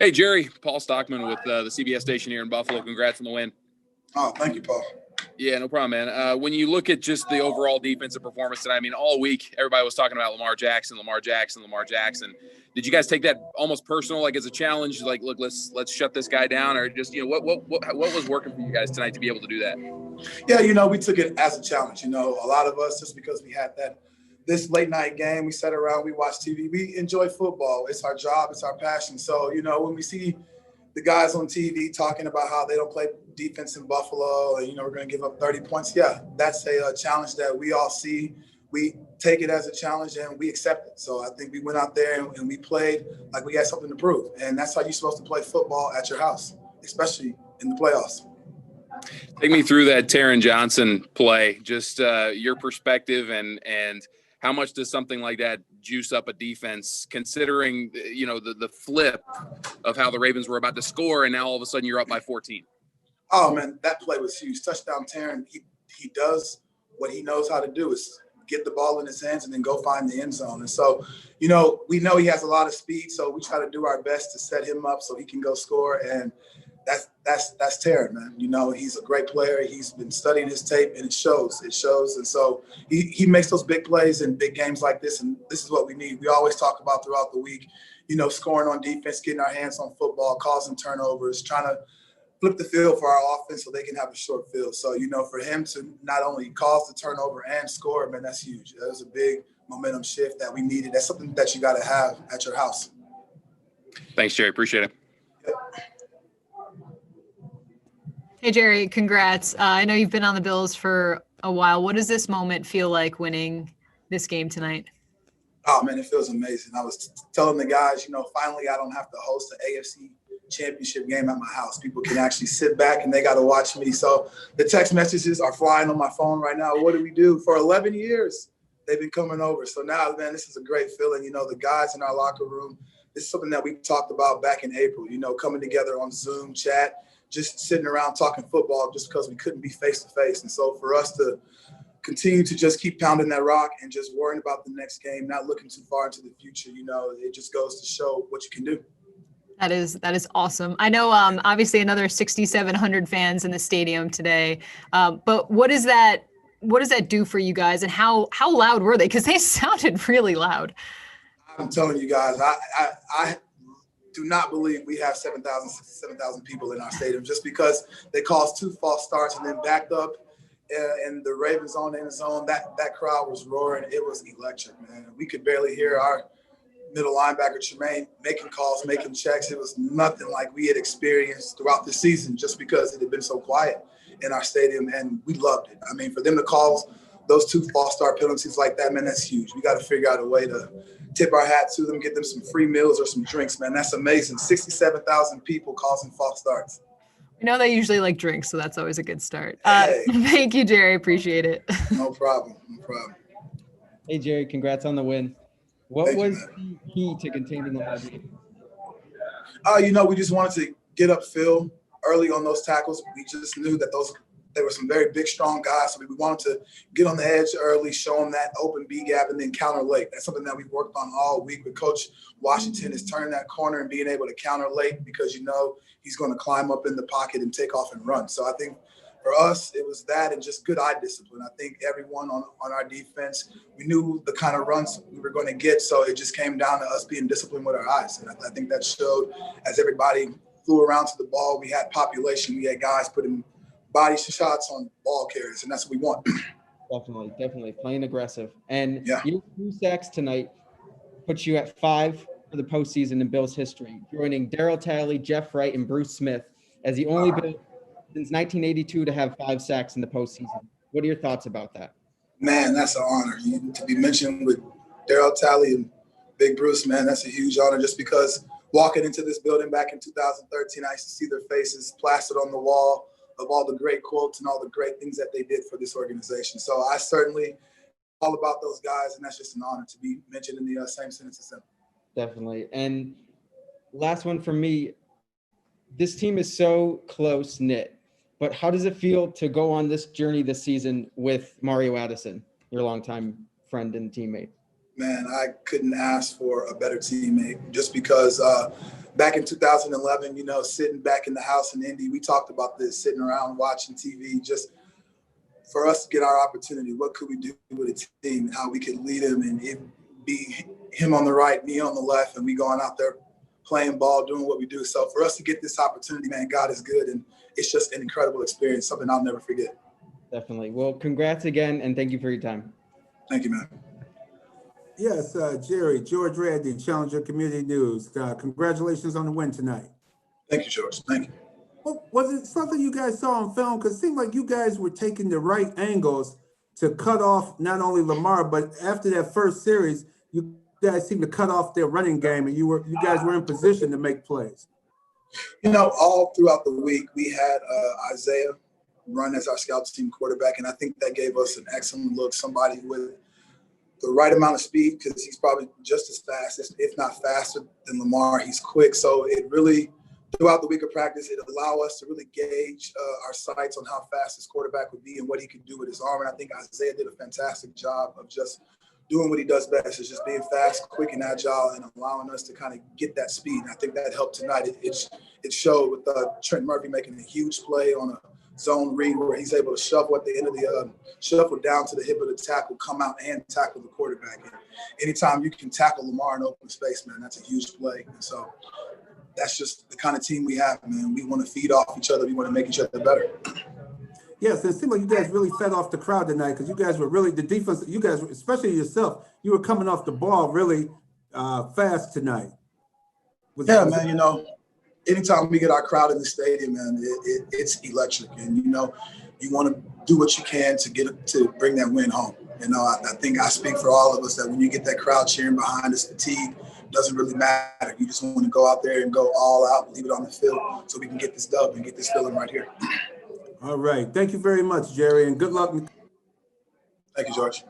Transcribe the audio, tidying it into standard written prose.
Hey, Jerry, Paul Stockman with the CBS station here in Buffalo. Congrats on the win. Oh, thank you, Paul. Yeah, no problem, man. When you look at just the overall defensive performance tonight, I mean, all week, everybody was talking about Lamar Jackson. Did you guys take that almost personal, like as a challenge? Like, look, let's shut this guy down, or just, what was working for you guys tonight to be able to do that? Yeah, we took it as a challenge. A lot of us, just because we had this late night game, we sat around, we watched TV, we enjoy football. It's our job, it's our passion. So, when we see the guys on TV talking about how they don't play defense in Buffalo and, we're going to give up 30 points. Yeah, that's a challenge that we all see. We take it as a challenge and we accept it. So I think we went out there and we played like we had something to prove. And that's how you're supposed to play football at your house, especially in the playoffs. Take me through that Taron Johnson play, just your perspective and how much does something like that juice up a defense, considering, the flip of how the Ravens were about to score, and now all of a sudden you're up by 14? Oh, man, that play was huge. Touchdown Taron, he does what he knows how to do, is get the ball in his hands and then go find the end zone. And so, we know he has a lot of speed, so we try to do our best to set him up so he can go score. And that's Taron, man. He's a great player. He's been studying his tape, and it shows. And so he makes those big plays in big games like this, and this is what we need. We always talk about throughout the week, scoring on defense, getting our hands on football, causing turnovers, trying to flip the field for our offense so they can have a short field. So, for him to not only cause the turnover and score, man, that's huge. That was a big momentum shift that we needed. That's something that you got to have at your house. Thanks, Jerry. Appreciate it. Yep. Hey, Jerry, congrats. I know you've been on the Bills for a while. What does this moment feel like, winning this game tonight? Oh, man, it feels amazing. I was telling the guys, finally I don't have to host the AFC Championship game at my house. People can actually sit back and they got to watch me. So the text messages are flying on my phone right now. What do we do? For 11 years, they've been coming over. So now, man, this is a great feeling. The guys in our locker room, this is something that we talked about back in April, coming together on Zoom chat, just sitting around talking football just because we couldn't be face-to-face. And so for us to continue to just keep pounding that rock and just worrying about the next game, not looking too far into the future, it just goes to show what you can do. That is awesome. I know, obviously, another 6,700 fans in the stadium today. But what does that do for you guys, and how loud were they? Because they sounded really loud. I'm telling you guys, I do not believe we have 7,000 people in our stadium, just because they caused 2 false starts and then backed up in the Ravens zone, in the zone. That crowd was roaring. It was electric, man. We could barely hear our middle linebacker Tremaine making calls, making checks. It was nothing like we had experienced throughout the season, just because it had been so quiet in our stadium, and we loved it. I mean, for them to call those 2 false start penalties like that, man, that's huge. We got to figure out a way to tip our hat to them, get them some free meals or some drinks, man. That's amazing. 67,000 people causing false starts. We know they usually like drinks, so that's always a good start. Hey. Thank you, Jerry. Appreciate it. No problem. Hey, Jerry, congrats on the win. What was the key to containing the Ravens? We just wanted to get upfield early on those tackles. We just knew that they were some very big, strong guys. So we wanted to get on the edge early, show them that open B gap, and then counter late. That's something that we've worked on all week with Coach Washington, is turning that corner and being able to counter late, because he's going to climb up in the pocket and take off and run. So I think for us, it was that and just good eye discipline. I think everyone on our defense, we knew the kind of runs we were going to get, so it just came down to us being disciplined with our eyes. And I think that showed as everybody flew around to the ball. We had population. We had guys putting body shots on ball carriers, and that's what we want. Definitely. Playing aggressive. And yeah. Your 2 sacks tonight puts you at 5 for the postseason in Bills history, joining Darryl Talley, Jeff Wright, and Bruce Smith as the only Bill since 1982 to have 5 sacks in the postseason. What are your thoughts about that? Man, that's an honor. To be mentioned with Darryl Talley and Big Bruce, man, that's a huge honor, just because walking into this building back in 2013, I used to see their faces plastered on the wall of all the great quotes and all the great things that they did for this organization. So I certainly all about those guys, and that's just an honor to be mentioned in the same sentence as them. Definitely. And last one for me, this team is so close-knit, but how does it feel to go on this journey this season with Mario Addison, your longtime friend and teammate? Man, I couldn't ask for a better teammate, just because back in 2011, you know, sitting back in the house in Indy, we talked about this, sitting around watching TV, just for us to get our opportunity. What could we do with a team and how we could lead him, and it be him on the right, me on the left, and we going out there playing ball, doing what we do. So for us to get this opportunity, man, God is good. And it's just an incredible experience, something I'll never forget. Definitely. Well, congrats again, and thank you for your time. Thank you, man. Yes, Jerry, George Randy, Challenger Community News. Congratulations on the win tonight. Thank you, George. Thank you. Well, was it something you guys saw on film? Because it seemed like you guys were taking the right angles to cut off not only Lamar, but after that first series, you guys seemed to cut off their running game, and you guys were in position to make plays. You know, all throughout the week, we had Isaiah run as our scout team quarterback, and I think that gave us an excellent look, somebody with the right amount of speed, because he's probably just as fast, if not faster than Lamar. He's quick. So it really, throughout the week of practice, it allowed us to really gauge our sights on how fast this quarterback would be and what he could do with his arm. And I think Isaiah did a fantastic job of just doing what he does best, is just being fast, quick, and agile, and allowing us to kind of get that speed. And I think that helped tonight. It showed with Trent Murphy making a huge play on a zone read where he's able to shuffle at the end of the shuffle down to the hip of the tackle, come out and tackle the quarterback. And anytime you can tackle Lamar in open space, man, that's a huge play. And so that's just the kind of team we have, man. We want to feed off each other. We want to make each other better. Yes, it seemed like you guys really fed off the crowd tonight, because you guys were really, the defense, you guys, especially yourself, you were coming off the ball really fast tonight. Man, you know, anytime we get our crowd in the stadium, man, it's electric. And, you know, you want to do what you can to bring that win home. You know, I think I speak for all of us that when you get that crowd cheering behind us, fatigue doesn't really matter. You just want to go out there and go all out, leave it on the field so we can get this dub and get this feeling right here. All right. Thank you very much, Jerry, and good luck. Thank you, George.